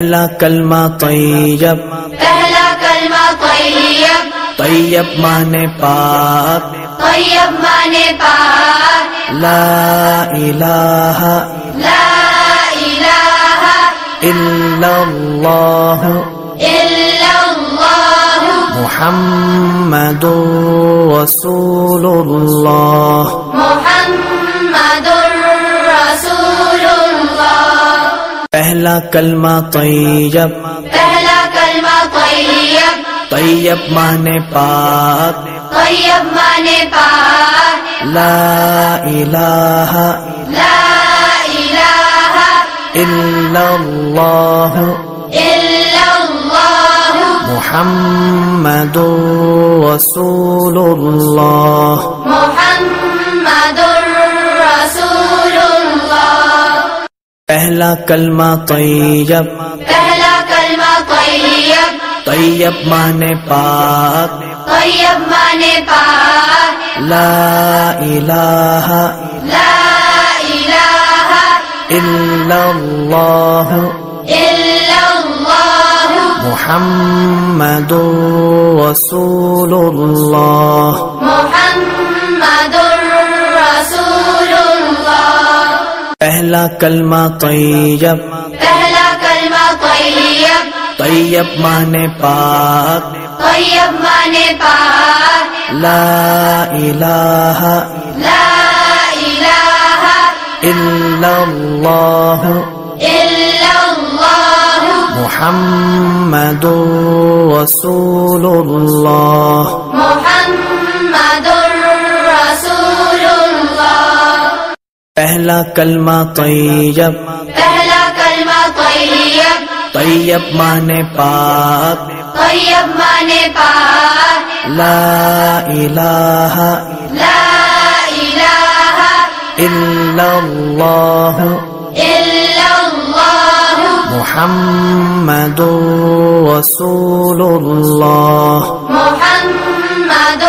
پہلا کلمہ طیب، پہلا کلمہ طیب، طیب مانے پاک، طیب مانے پاک، لا الہ لا الہ الا اللہ الا اللہ محمد رسول اللہ۔ محمد رسول اللہ۔ پہلا کلمہ طیب، پہلا کلمہ طیب، طیب مانے پاک، طیب مانے پاک، لا الہ لا الہ الا اللہ الا اللہ محمد رسول اللہ۔ محمد رسول اللہ۔ پہلا کلمہ طیب، پہلا کلمہ طیب، طیب مانے پاک، طیب مانے پاک، لا الہ لا الہ الا اللہ الا اللہ محمد رسول اللہ۔ محمد رسول اللہ۔ پہلا کلمہ طیب، پہلا کلمہ طیب، طیب مانے پاک، طیب مانے پاک، لا الہ لا الہ الا اللہ الا اللہ محمد رسول اللہ۔ محمد رسول اللہ۔ پہلا کلمہ طیب، پہلا کلمہ طیب، طیب مانے پاک، طیب مانے پاک، لا الہ لا الہ الا اللہ الا اللہ محمد رسول اللہ۔ محمد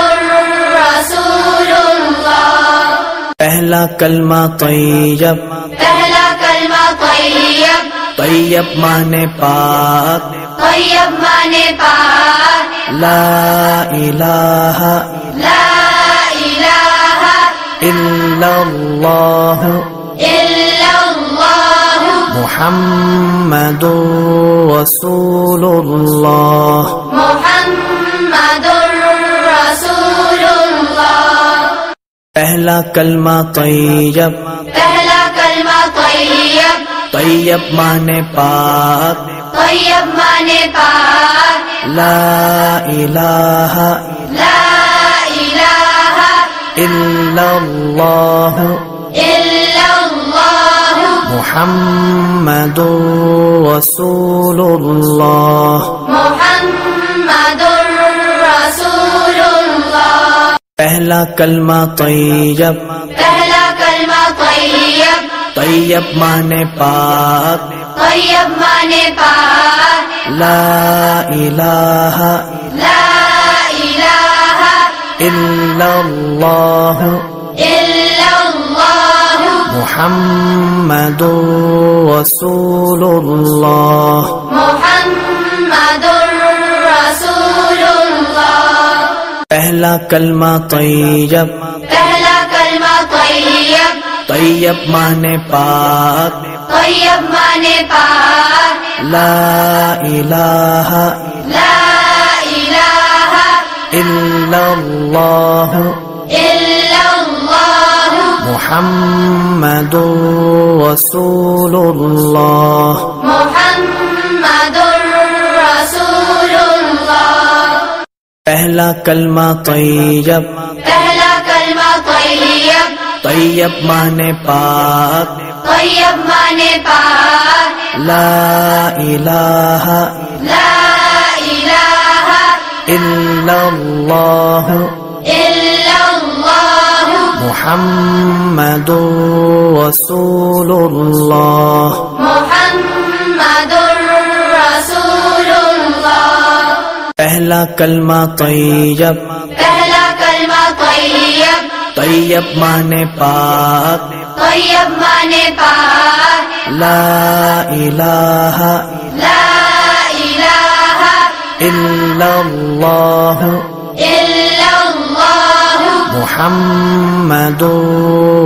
رسول اللہ۔ پہلا کلمہ طیب، پہلا کلمہ طیب، طیب مانے پاک، طیب مانے پاک، لا الہ لا الہ الا اللہ الا اللہ محمد رسول اللہ۔ محمد رسول اللہ۔ پہلا کلمہ طیب، پہلا کلمہ طیب، طیب مانے پاک، طیب مانے پاک، لا الہ لا الہ الا اللہ الا اللہ محمد رسول اللہ۔ محمد رسول اللہ۔ پہلا کلمہ طیب، پہلا کلمہ طیب، طیب مانے پاک، طیب مانے پاک، لا الہ لا الہ الا اللہ الا اللہ محمد رسول اللہ۔ محمد رسول اللہ۔ پہلا کلمہ طیب، پہلا کلمہ طیب، طیب مانے پاک، طیب مانے پاک، لا الہ لا الہ الا اللہ الا اللہ محمد رسول اللہ۔ محمد رسول اللہ۔ پہلا کلمہ طیب، پہلا کلمہ طیب، طیب مانے پاک، طیب مانے پاک، لا الہ لا الہ الا اللہ الا اللہ محمد رسول اللہ۔ محمد رسول اللہ۔ پہلا کلمہ طیب، پہلا کلمہ طیب، طیب مانے پاک، طیب مانے پاک، لا إله لا إله إلا الله إلا الله محمد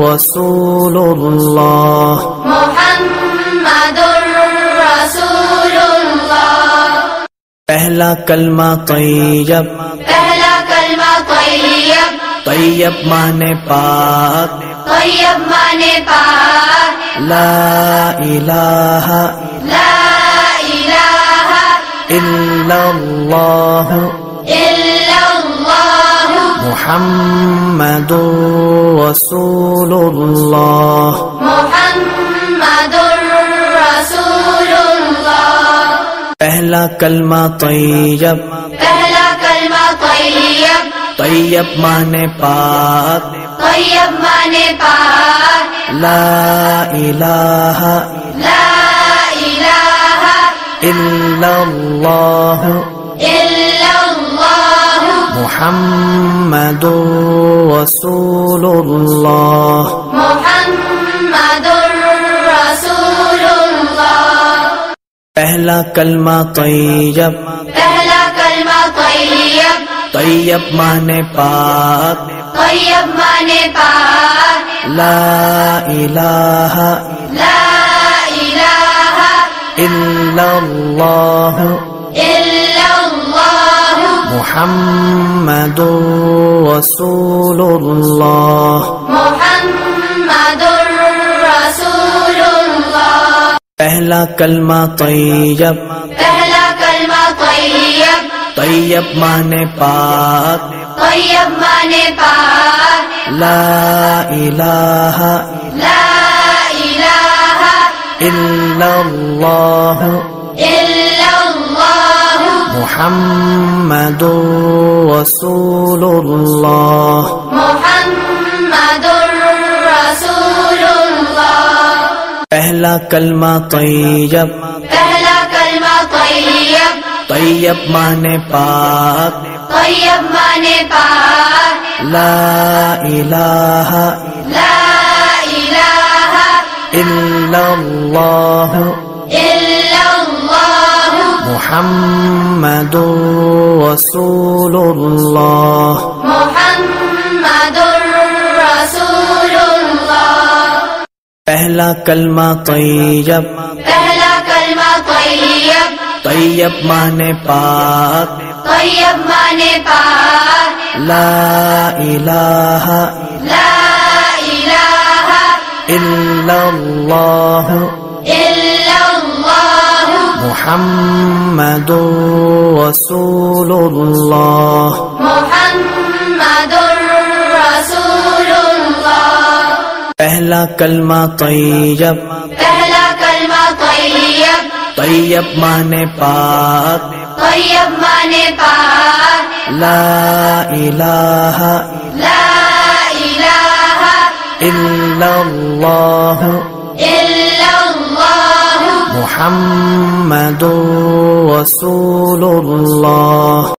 رسول الله محمد رسول الله پہلا کلمہ طیب پہلا کلمہ طیب طیب مانے پاک طیب مانے پاک لا الہ لا الہ الا اللہ الا اللہ محمد رسول اللہ محمد رسول اللہ پہلا کلمہ طیب پہلا کلمہ طیب طیب مانے پاک طیب مانے پاک لا الہ لا الہ الا اللہ الا اللہ محمد رسول اللہ محمد رسول اللہ پہلا کلمہ طیب پہلا کلمہ طیب طیب مانے پاک طیب مانے پاک لا الہ لا الہ الا اللہ الا اللہ محمد رسول اللہ محمد رسول اللہ پہلا کلمہ طیب پہلا کلمہ طیب طیب مانے پاک طیب مانے پاک لا الہ لا الہ الا اللہ الا اللہ محمد رسول اللہ محمد رسول اللہ پہلا کلمہ طیب پہلا کلمہ طیب طیب مانے پاک طیب مانے پاک لا الہ لا الہ الا اللہ الا اللہ محمد رسول اللہ محمد رسول اللہ پہلا کلمہ طیب پہلا کلمہ طیب طیب مانے پاک طیب مانے پاک لا الہ لا الہ الا اللہ الا اللہ محمد رسول اللہ محمد رسول اللہ پہلا کلمہ طیب پہلا کلمہ طیب طیب مانے پاک طیب مانے پاک لا الہ لا الہ الا اللہ الا اللہ محمد رسول اللہ